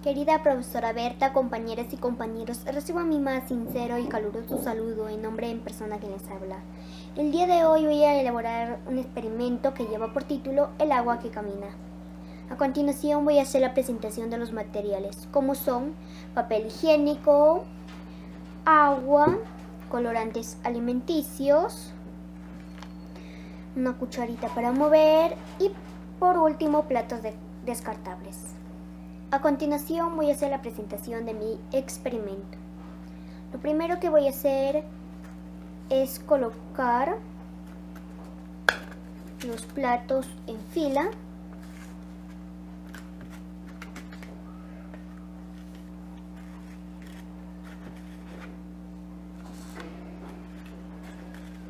Querida profesora Berta, compañeras y compañeros, recibo mi más sincero y caluroso saludo en nombre en persona que les habla. El día de hoy voy a elaborar un experimento que lleva por título El agua que camina. A continuación voy a hacer la presentación de los materiales, como son papel higiénico, agua, colorantes alimenticios, una cucharita para mover y por último platos descartables. A continuación voy a hacer la presentación de mi experimento. Lo primero que voy a hacer es colocar los platos en fila.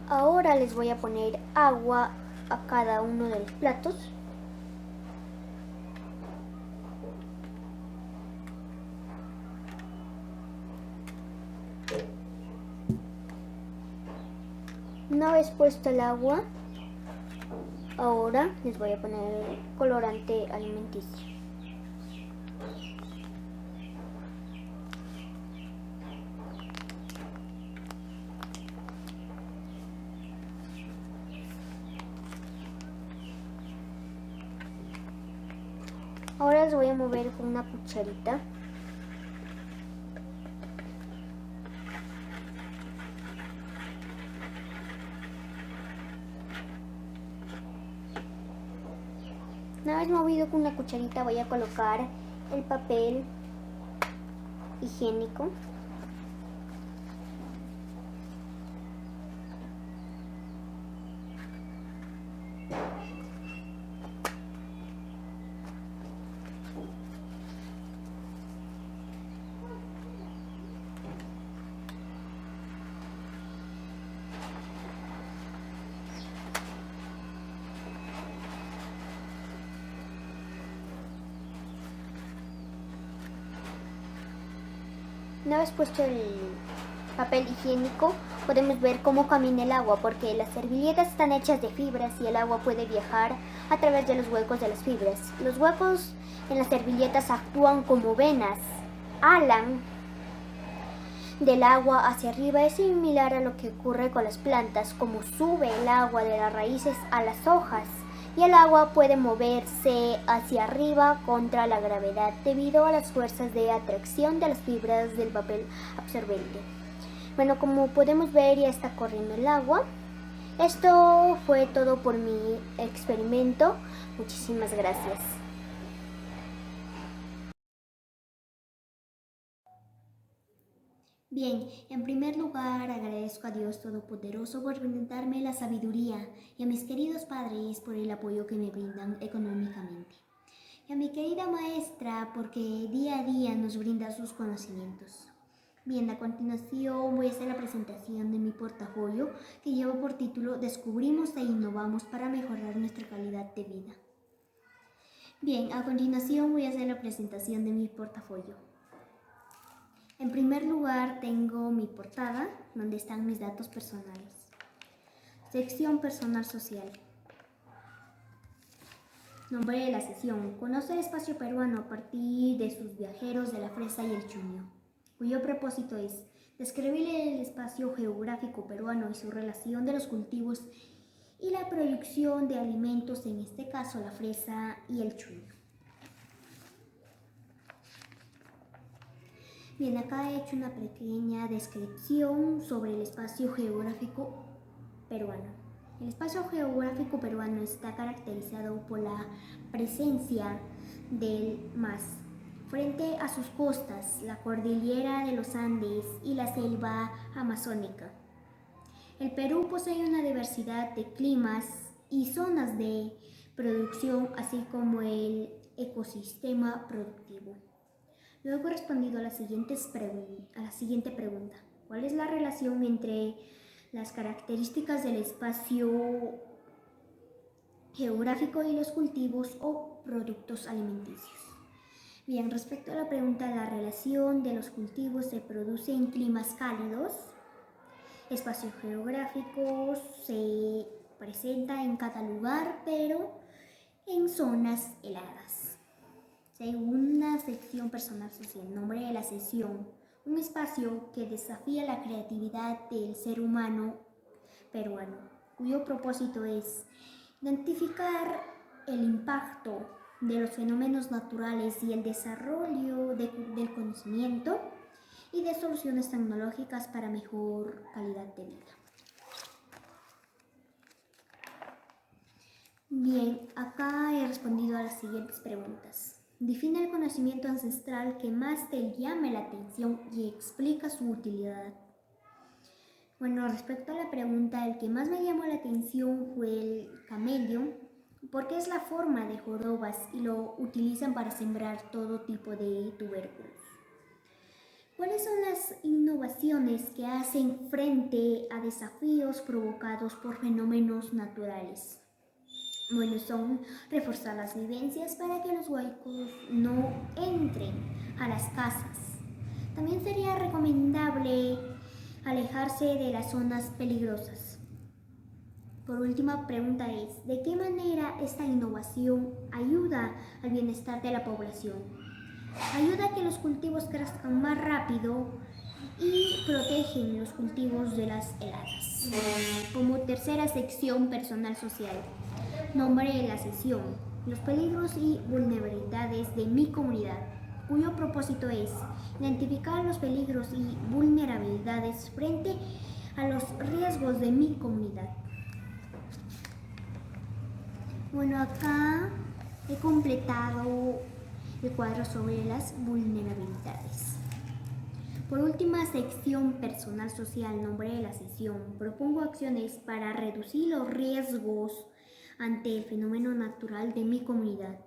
Ahora les voy a poner agua a cada uno de los platos. Una vez puesto el agua, ahora les voy a poner colorante alimenticio. Ahora les voy a mover con una cucharita. Una vez movido con una cucharita voy a colocar el papel higiénico. Una vez puesto el papel higiénico, podemos ver cómo camina el agua, porque las servilletas están hechas de fibras y el agua puede viajar a través de los huecos de las fibras. Los huecos en las servilletas actúan como venas, alan del agua hacia arriba. Es similar a lo que ocurre con las plantas, como sube el agua de las raíces a las hojas. Y el agua puede moverse hacia arriba contra la gravedad debido a las fuerzas de atracción de las fibras del papel absorbente. Bueno, como podemos ver, ya está corriendo el agua. Esto fue todo por mi experimento. Muchísimas gracias. Bien, en primer lugar agradezco a Dios Todopoderoso por brindarme la sabiduría y a mis queridos padres por el apoyo que me brindan económicamente. Y a mi querida maestra porque día a día nos brinda sus conocimientos. Bien, a continuación voy a hacer la presentación de mi portafolio que lleva por título Descubrimos e innovamos para mejorar nuestra calidad de vida. Bien, a continuación voy a hacer la presentación de mi portafolio. En primer lugar tengo mi portada, donde están mis datos personales. Sección personal social. Nombre de la sesión: Conoce el espacio peruano a partir de sus viajeros de la fresa y el chuño, cuyo propósito es describir el espacio geográfico peruano y su relación de los cultivos y la producción de alimentos, en este caso la fresa y el chuño. Bien, acá he hecho una pequeña descripción sobre el espacio geográfico peruano. El espacio geográfico peruano está caracterizado por la presencia del MAS frente a sus costas, la cordillera de los Andes y la selva amazónica. El Perú posee una diversidad de climas y zonas de producción, así como el ecosistema productivo. Luego he respondido a la siguiente pregunta. ¿Cuál es la relación entre las características del espacio geográfico y los cultivos o productos alimenticios? Bien, respecto a la pregunta, la relación de los cultivos se produce en climas cálidos. Espacio geográfico se presenta en cada lugar, pero en zonas heladas. Según las sección personal social. Nombre de la sesión: un espacio que desafía la creatividad del ser humano peruano, cuyo propósito es identificar el impacto de los fenómenos naturales y el desarrollo del conocimiento y de soluciones tecnológicas para mejor calidad de vida. Bien, acá he respondido a las siguientes preguntas. Define el conocimiento ancestral que más te llame la atención y explica su utilidad. Bueno, respecto a la pregunta, el que más me llamó la atención fue el camello, porque es la forma de jorobas y lo utilizan para sembrar todo tipo de tubérculos. ¿Cuáles son las innovaciones que hacen frente a desafíos provocados por fenómenos naturales? Bueno, son reforzar las vivencias para que los huaicos no entren a las casas. También sería recomendable alejarse de las zonas peligrosas. Por última pregunta es, ¿de qué manera esta innovación ayuda al bienestar de la población? Ayuda a que los cultivos crezcan más rápido y protegen los cultivos de las heladas. Como tercera sección, personal social. Nombre de la sesión: los peligros y vulnerabilidades de mi comunidad, cuyo propósito es identificar los peligros y vulnerabilidades frente a los riesgos de mi comunidad. Bueno, acá he completado el cuadro sobre las vulnerabilidades. Por última sección, personal social, nombre de la sesión: propongo acciones para reducir los riesgos ante el fenómeno natural de mi comunidad,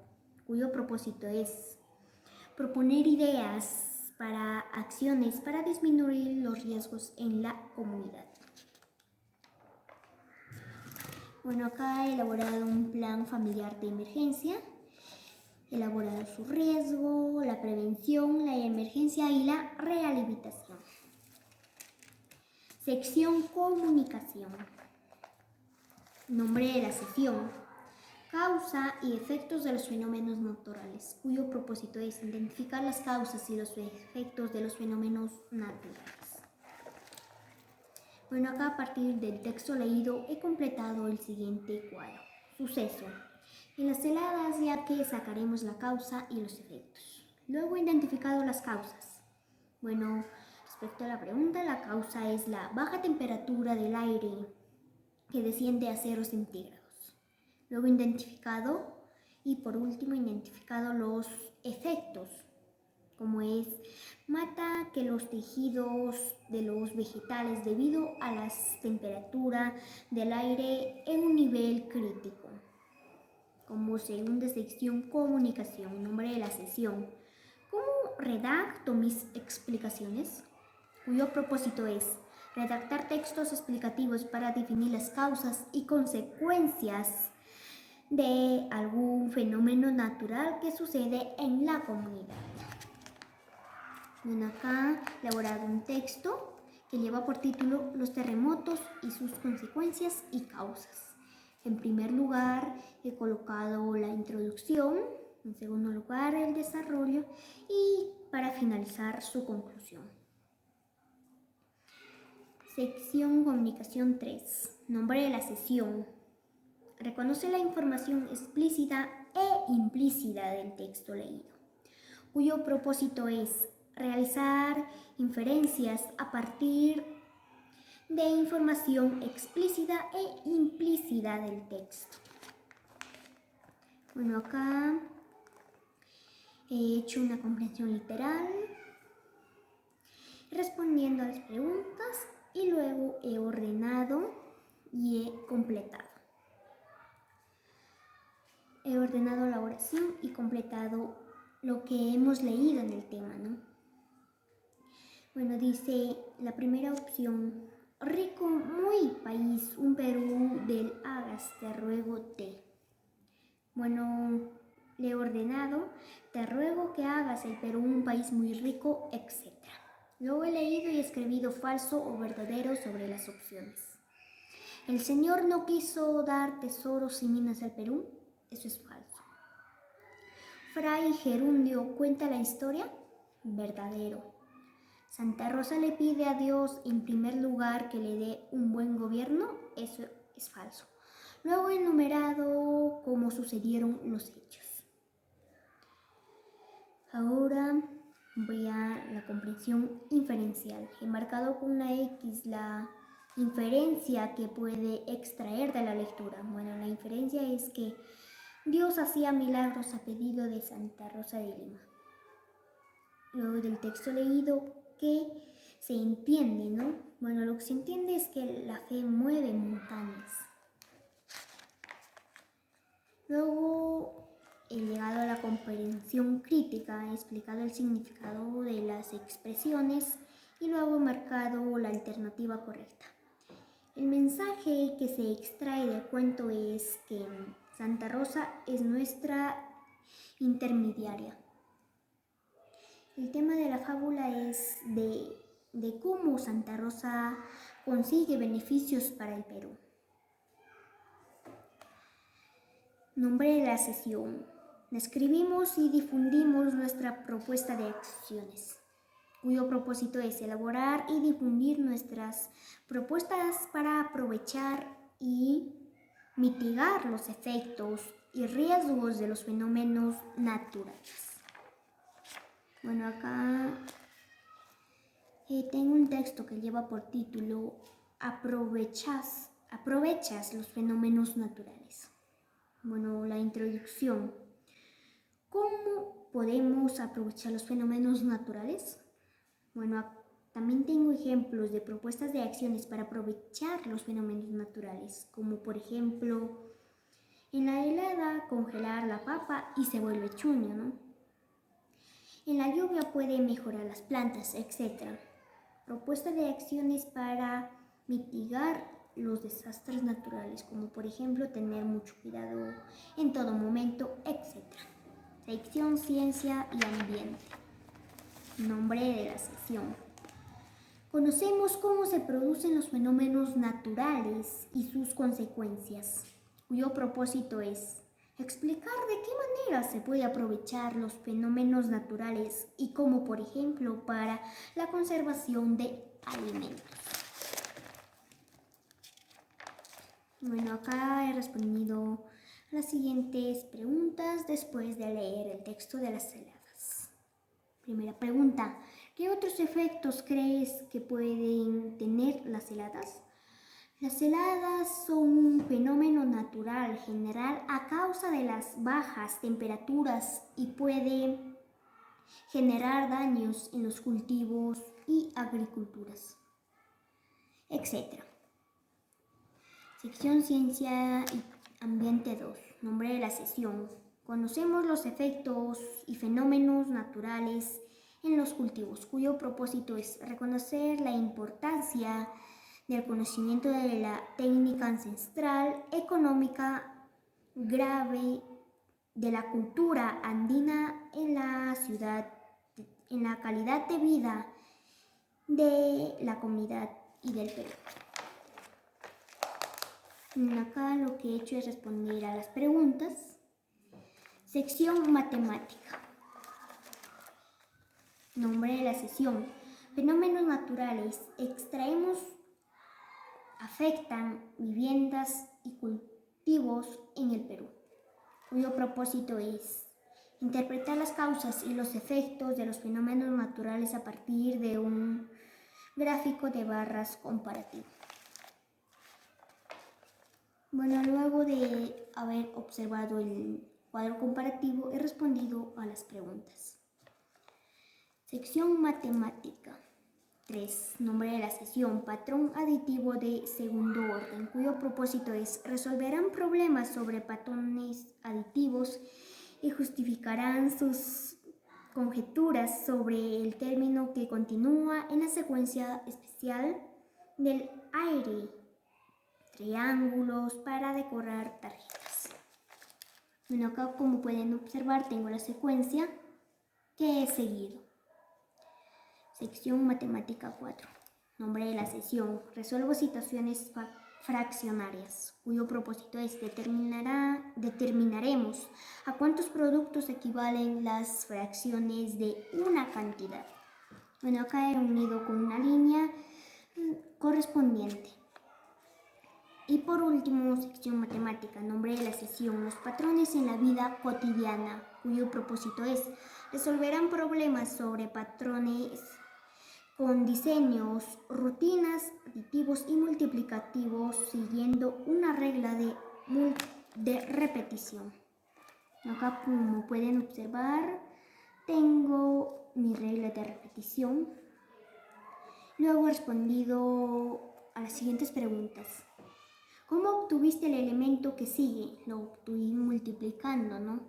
cuyo propósito es proponer ideas para acciones para disminuir los riesgos en la comunidad. Bueno, acá he elaborado un plan familiar de emergencia, he elaborado su riesgo, la prevención, la emergencia y la rehabilitación. Sección comunicación. Nombre de la sesión: causa y efectos de los fenómenos naturales, cuyo propósito es identificar las causas y los efectos de los fenómenos naturales. Bueno, acá a partir del texto leído he completado el siguiente cuadro. Suceso: en las heladas, ya que sacaremos la causa y los efectos. Luego he identificado las causas. Bueno, respecto a la pregunta, la causa es la baja temperatura del aire que desciende a 0 centígrados. Luego identificado y por último identificado los efectos, como es mata que los tejidos de los vegetales debido a la temperatura del aire en un nivel crítico. Como segunda sección, comunicación, nombre de la sesión: ¿cómo redacto mis explicaciones? Cuyo propósito es redactar textos explicativos para definir las causas y consecuencias de algún fenómeno natural que sucede en la comunidad. Bueno, acá he elaborado un texto que lleva por título Los terremotos y sus consecuencias y causas. En primer lugar, he colocado la introducción, en segundo lugar, el desarrollo y para finalizar su conclusión. Sección comunicación 3. Nombre de la sesión: reconoce la información explícita e implícita del texto leído, cuyo propósito es realizar inferencias a partir de información explícita e implícita del texto. Bueno, acá he hecho una comprensión literal, respondiendo a las preguntas, y luego he ordenado y he completado. He ordenado la oración y completado lo que hemos leído en el tema, ¿no? Bueno, dice la primera opción: rico, muy país, un Perú del hagas, te ruego te. Bueno, le he ordenado: te ruego que hagas el Perú un país muy rico, etc. Luego he leído y escribido falso o verdadero sobre las opciones. El Señor no quiso dar tesoros y minas al Perú. Eso es falso. Fray Gerundio cuenta la historia, verdadero. Santa Rosa le pide a Dios en primer lugar que le dé un buen gobierno, eso es falso. Luego enumerado cómo sucedieron los hechos. Ahora voy a la comprensión inferencial. He marcado con una X la inferencia que puede extraer de la lectura. Bueno, la inferencia es que Dios hacía milagros a pedido de Santa Rosa de Lima. Luego del texto leído, ¿qué se entiende, no? Bueno, lo que se entiende es que la fe mueve montañas. Luego he llegado a la comprensión crítica, he explicado el significado de las expresiones y luego he marcado la alternativa correcta. El mensaje que se extrae del cuento es que Santa Rosa es nuestra intermediaria. El tema de la fábula es de cómo Santa Rosa consigue beneficios para el Perú. Nombre de la sesión. Escribimos y difundimos nuestra propuesta de acciones, cuyo propósito es elaborar y difundir nuestras propuestas para aprovechar y mitigar los efectos y riesgos de los fenómenos naturales. Bueno, acá tengo un texto que lleva por título aprovechas los fenómenos naturales. Bueno, la introducción. ¿Cómo podemos aprovechar los fenómenos naturales? Bueno, también tengo ejemplos de propuestas de acciones para aprovechar los fenómenos naturales, como por ejemplo, en la helada congelar la papa y se vuelve chuño, ¿no? En la lluvia puede mejorar las plantas, etc. Propuesta de acciones para mitigar los desastres naturales, como por ejemplo tener mucho cuidado en todo momento, etc. Sección Ciencia y Ambiente. Nombre de la sección. Conocemos cómo se producen los fenómenos naturales y sus consecuencias, cuyo propósito es explicar de qué manera se puede aprovechar los fenómenos naturales y cómo, por ejemplo, para la conservación de alimentos. Bueno, acá he respondido a las siguientes preguntas después de leer el texto de las heladas. Primera pregunta, ¿qué otros efectos crees que pueden tener las heladas? Las heladas son un fenómeno natural general a causa de las bajas temperaturas y puede generar daños en los cultivos y agriculturas, etc. Sección Ciencia y Ambiente 2. Nombre de la sesión. Conocemos los efectos y fenómenos naturales en los cultivos, cuyo propósito es reconocer la importancia del conocimiento de la técnica ancestral, económica, grave, de la cultura andina en la ciudad, en la calidad de vida de la comunidad y del Perú. Acá lo que he hecho es responder a las preguntas. Sección Matemática. Nombre de la sesión. Fenómenos naturales. Extraemos afectan viviendas y cultivos en el Perú, cuyo propósito es interpretar las causas y los efectos de los fenómenos naturales a partir de un gráfico de barras comparativo. Bueno, luego de haber observado el cuadro comparativo, he respondido a las preguntas. Sección Matemática. 3. Nombre de la sesión. Patrón aditivo de segundo orden, cuyo propósito es resolverán problemas sobre patrones aditivos y justificarán sus conjeturas sobre el término que continúa en la secuencia especial del aire. Triángulos para decorar tarjetas. Bueno, acá como pueden observar tengo la secuencia que he seguido. Sección Matemática 4. Nombre de la sesión. Resuelvo situaciones fraccionarias, cuyo propósito es determinaremos a cuántos productos equivalen las fracciones de una cantidad. Bueno, acá he unido con una línea correspondiente. Y por último, sección matemática, nombre de la sesión, los patrones en la vida cotidiana, cuyo propósito es resolverán problemas sobre patrones con diseños, rutinas, aditivos y multiplicativos siguiendo una regla de repetición. Acá, como pueden observar, tengo mi regla de repetición. Luego he respondido a las siguientes preguntas. ¿Cómo obtuviste el elemento que sigue? Lo obtuve multiplicando, ¿no?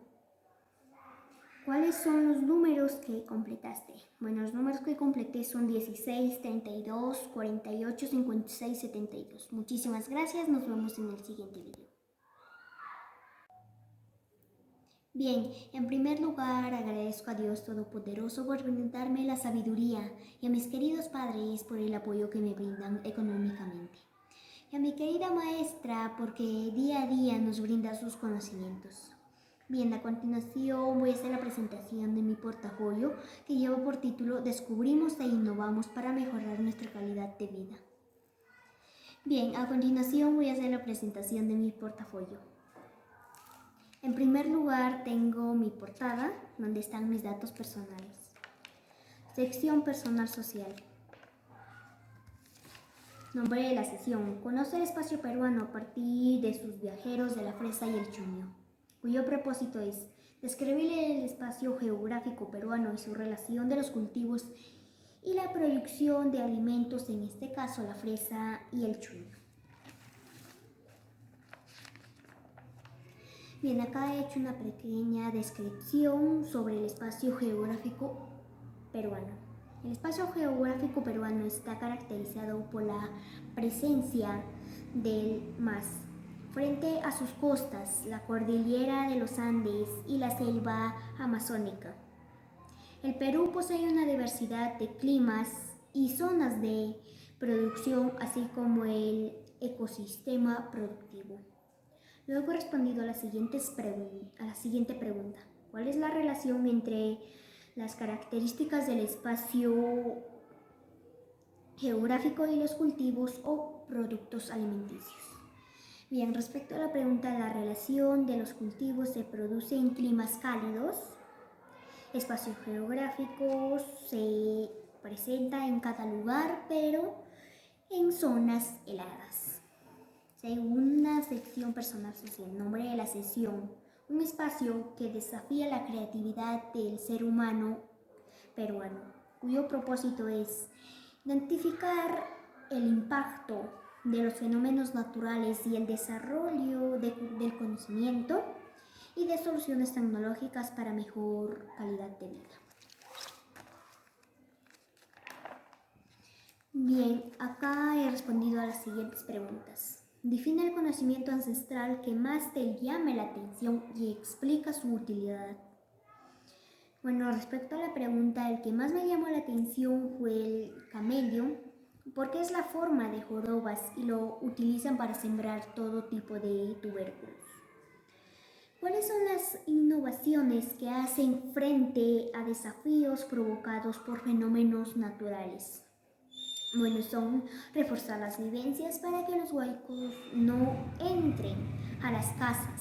¿Cuáles son los números que completaste? Bueno, los números que completé son 16, 32, 48, 56, 72. Muchísimas gracias, nos vemos en el siguiente video. Bien, en primer lugar agradezco a Dios Todopoderoso por brindarme la sabiduría y a mis queridos padres por el apoyo que me brindan económicamente. Y a mi querida maestra porque día a día nos brinda sus conocimientos. Bien, a continuación voy a hacer la presentación de mi portafolio que lleva por título Descubrimos e innovamos para mejorar nuestra calidad de vida. Bien, a continuación voy a hacer la presentación de mi portafolio. En primer lugar tengo mi portada donde están mis datos personales. Sección personal social. Nombre de la sesión, conoce el espacio peruano a partir de sus viajeros de la fresa y el chuño, cuyo propósito es describir el espacio geográfico peruano y su relación de los cultivos y la producción de alimentos, en este caso la fresa y el chuño. Bien, acá he hecho una pequeña descripción sobre el espacio geográfico peruano. El espacio geográfico peruano está caracterizado por la presencia del MAS frente a sus costas, la cordillera de los Andes y la selva amazónica. El Perú posee una diversidad de climas y zonas de producción, así como el ecosistema productivo. Luego he respondido a la siguiente pregunta. ¿Cuál es la relación entre las características del espacio geográfico y los cultivos o productos alimenticios? Bien, respecto a la pregunta, la relación de los cultivos se produce en climas cálidos. Espacio geográfico se presenta en cada lugar, pero en zonas heladas. Segunda sección personal social, nombre de la sesión. Un espacio que desafía la creatividad del ser humano peruano, cuyo propósito es identificar el impacto de los fenómenos naturales y el desarrollo del conocimiento y de soluciones tecnológicas para mejor calidad de vida. Bien, acá he respondido a las siguientes preguntas. Define el conocimiento ancestral que más te llame la atención y explica su utilidad. Bueno, respecto a la pregunta, el que más me llamó la atención fue el camello, porque es la forma de jorobas y lo utilizan para sembrar todo tipo de tubérculos. ¿Cuáles son las innovaciones que hacen frente a desafíos provocados por fenómenos naturales? Bueno, son reforzar las vivencias para que los huaicos no entren a las casas.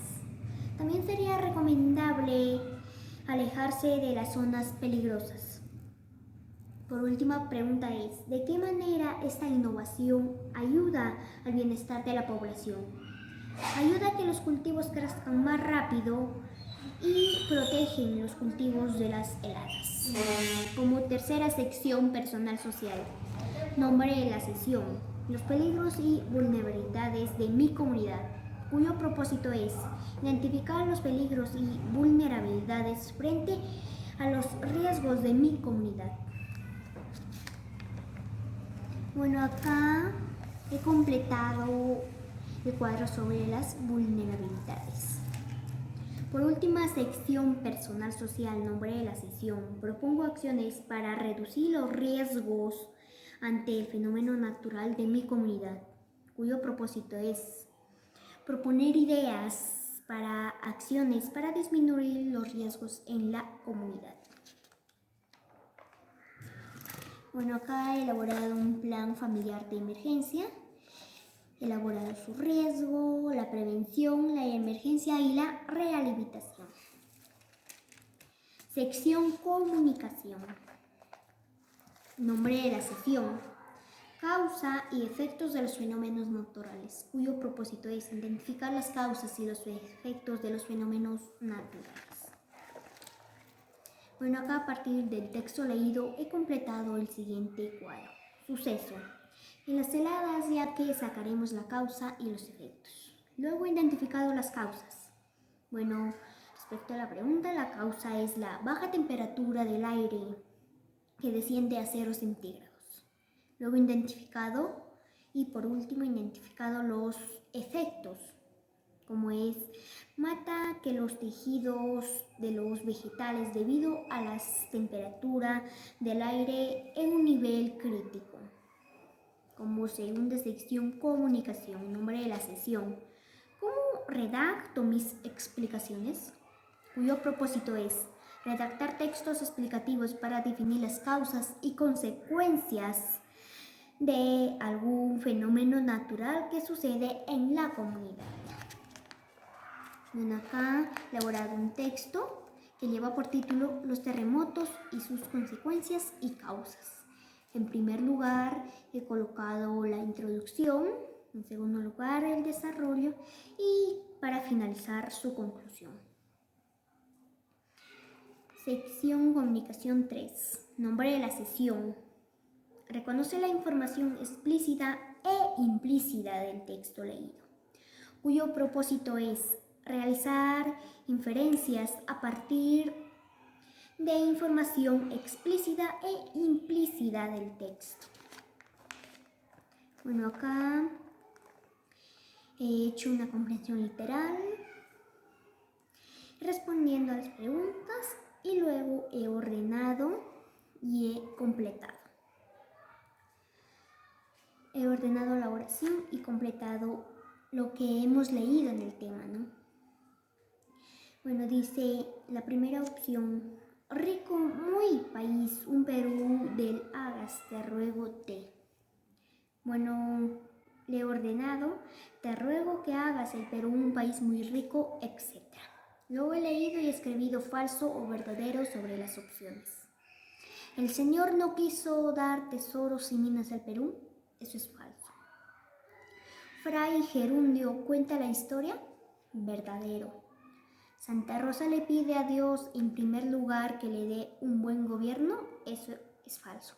También sería recomendable alejarse de las zonas peligrosas. Por última pregunta es, ¿de qué manera esta innovación ayuda al bienestar de la población? Ayuda a que los cultivos crezcan más rápido y protegen los cultivos de las heladas. Como tercera sección personal social, nombre de la sesión, los peligros y vulnerabilidades de mi comunidad, cuyo propósito es identificar los peligros y vulnerabilidades frente a los riesgos de mi comunidad. Bueno, acá he completado el cuadro sobre las vulnerabilidades. Por última sección personal social, nombre de la sesión, propongo acciones para reducir los riesgos ante el fenómeno natural de mi comunidad, cuyo propósito es proponer ideas para acciones para disminuir los riesgos en la comunidad. Bueno, acá he elaborado un plan familiar de emergencia, he elaborado su riesgo, la prevención, la emergencia y la rehabilitación. Sección comunicación. Nombre de la sección: causa y efectos de los fenómenos naturales, cuyo propósito es identificar las causas y los efectos de los fenómenos naturales. Bueno, acá a partir del texto leído he completado el siguiente cuadro. Suceso: en las heladas, ya que sacaremos la causa y los efectos. Luego he identificado las causas. Bueno, respecto a la pregunta, la causa es la baja temperatura del aire que desciende a 0 centígrados. Luego identificado y por último identificado los efectos, como es mata que los tejidos de los vegetales debido a la temperatura del aire en un nivel crítico. Como segunda sección, comunicación, nombre de la sesión: ¿cómo redacto mis explicaciones?, cuyo propósito es redactar textos explicativos para definir las causas y consecuencias de algún fenómeno natural que sucede en la comunidad. Bueno, acá he elaborado un texto que lleva por título Los terremotos y sus consecuencias y causas. En primer lugar, he colocado la introducción, en segundo lugar, el desarrollo y para finalizar su conclusión. Sección comunicación 3. Nombre de la sesión: reconoce la información explícita e implícita del texto leído, cuyo propósito es realizar inferencias a partir de información explícita e implícita del texto. Bueno, acá he hecho una comprensión literal, respondiendo a las preguntas, y luego he ordenado y he completado. He ordenado la oración y completado lo que hemos leído en el tema, ¿no? Bueno, dice la primera opción: rico, muy país, un Perú del hagas, te ruego te. Bueno, le he ordenado: te ruego que hagas el Perú un país muy rico, etc. Luego he leído y escribido falso o verdadero sobre las opciones. El Señor no quiso dar tesoros y minas al Perú. Eso es falso. Fray Gerundio cuenta la historia. Verdadero. Santa Rosa le pide a Dios en primer lugar que le dé un buen gobierno. Eso es falso.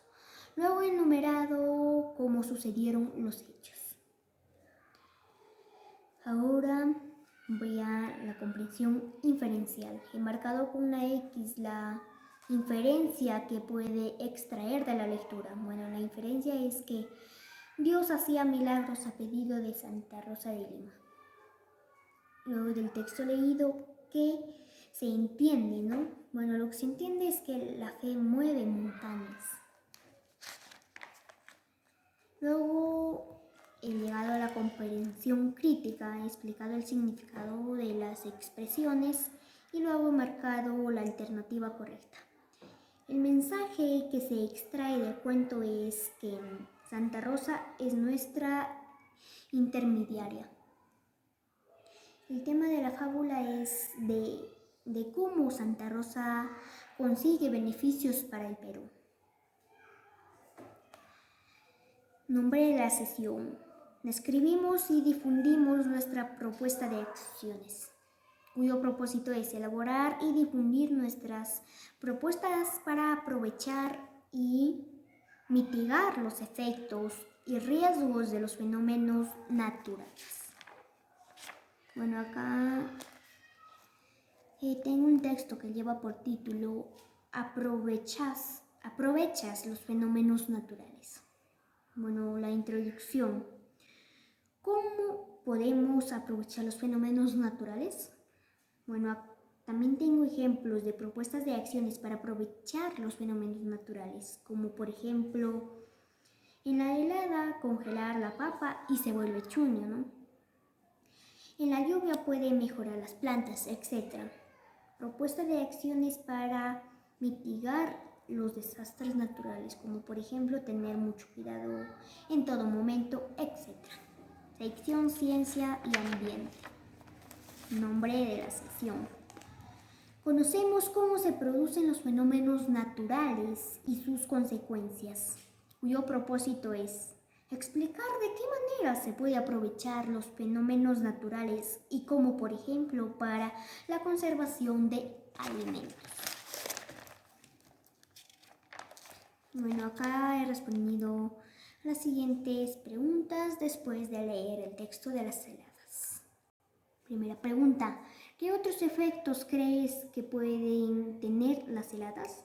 Luego he enumerado cómo sucedieron los hechos. Ahora voy a la comprensión inferencial. He marcado con una X la inferencia que puede extraer de la lectura. Bueno, la inferencia es que Dios hacía milagros a pedido de Santa Rosa de Lima. Luego del texto leído, ¿qué se entiende, no? Bueno, lo que se entiende es que la fe mueve montañas. Luego he llegado a la comprensión crítica, he explicado el significado de las expresiones y luego he marcado la alternativa correcta. El mensaje que se extrae del cuento es que Santa Rosa es nuestra intermediaria. El tema de la fábula es de cómo Santa Rosa consigue beneficios para el Perú. Nombre de la sesión: describimos y difundimos nuestra propuesta de acciones, cuyo propósito es elaborar y difundir nuestras propuestas para aprovechar y mitigar los efectos y riesgos de los fenómenos naturales. Bueno, acá tengo un texto que lleva por título aprovechas los fenómenos naturales. Bueno, la introducción: ¿cómo podemos aprovechar los fenómenos naturales? Bueno, también tengo ejemplos de propuestas de acciones para aprovechar los fenómenos naturales, como por ejemplo En la helada, congelar la papa y se vuelve chuño, ¿no? En la lluvia puede mejorar las plantas, etc. Propuesta de acciones para mitigar los desastres naturales, como por ejemplo tener mucho cuidado en todo momento, etc. Sección Ciencia y Ambiente. Nombre de la sección. Conocemos cómo se producen los fenómenos naturales y sus consecuencias, cuyo propósito es explicar de qué manera se puede aprovechar los fenómenos naturales y cómo, por ejemplo, para la conservación de alimentos. Bueno, acá he respondido a las siguientes preguntas después de leer el texto de las heladas. Primera pregunta: ¿qué otros efectos crees que pueden tener las heladas?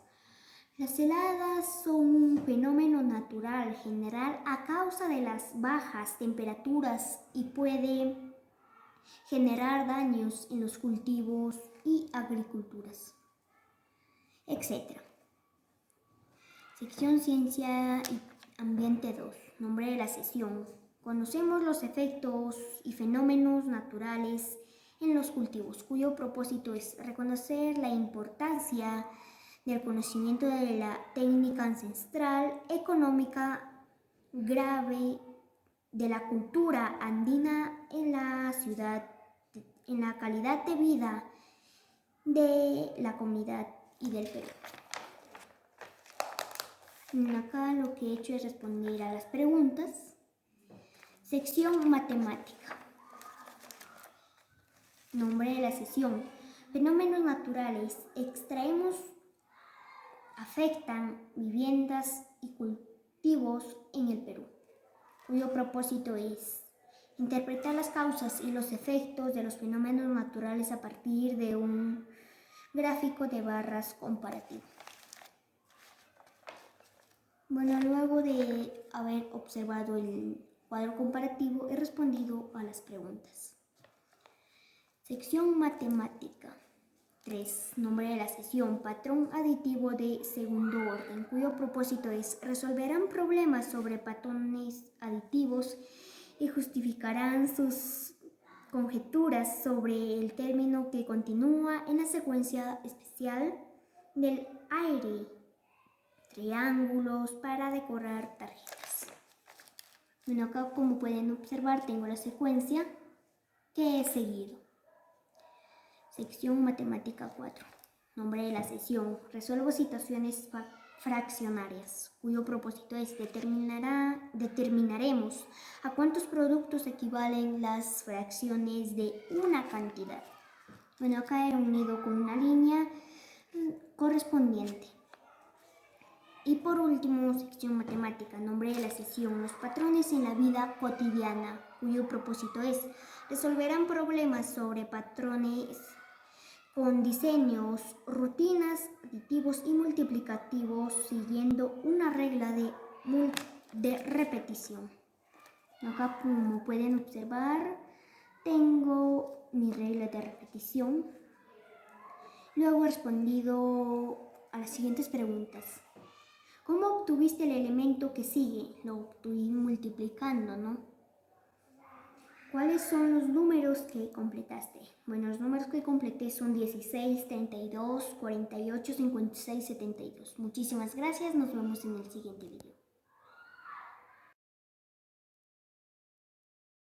Las heladas son un fenómeno natural general a causa de las bajas temperaturas y puede generar daños en los cultivos y agriculturas, etc. Sección Ciencia y Ambiente 2. Nombre de la sesión. Conocemos los efectos y fenómenos naturales en los cultivos, cuyo propósito es reconocer la importancia del conocimiento de la técnica ancestral, económica, grave, de la cultura andina en la ciudad, en la calidad de vida de la comunidad y del Perú. Acá lo que he hecho es responder a las preguntas. Sección Matemática. Nombre de la sesión. Fenómenos naturales. Extraemos afectan viviendas y cultivos en el Perú, cuyo propósito es interpretar las causas y los efectos de los fenómenos naturales a partir de un gráfico de barras comparativo. Bueno, luego de haber observado el cuadro comparativo, he respondido a las preguntas. Sección Matemática 3. Nombre de la sesión. Patrón aditivo de segundo orden, cuyo propósito es resolverán problemas sobre patrones aditivos y justificarán sus conjeturas sobre el término que continúa en la secuencia especial del aire. Triángulos para decorar tarjetas. Bueno, acá como pueden observar tengo la secuencia que he seguido. Sección Matemática 4. Nombre de la sesión. Resuelvo situaciones fraccionarias, cuyo propósito es determinaremos a cuántos productos equivalen las fracciones de una cantidad. Bueno, acá he unido con una línea correspondiente. Y por último, sección Matemática. Nombre de la sesión. Los patrones en la vida cotidiana, cuyo propósito es resolverán problemas sobre patrones con diseños, rutinas, aditivos y multiplicativos siguiendo una regla de repetición. Acá, como pueden observar, tengo mi regla de repetición. Luego he respondido a las siguientes preguntas. ¿Cómo obtuviste el elemento que sigue? Lo obtuve multiplicando, ¿no? ¿Cuáles son los números que completaste? Bueno, los números que completé son 16, 32, 48, 56, 72. Muchísimas gracias, nos vemos en el siguiente video.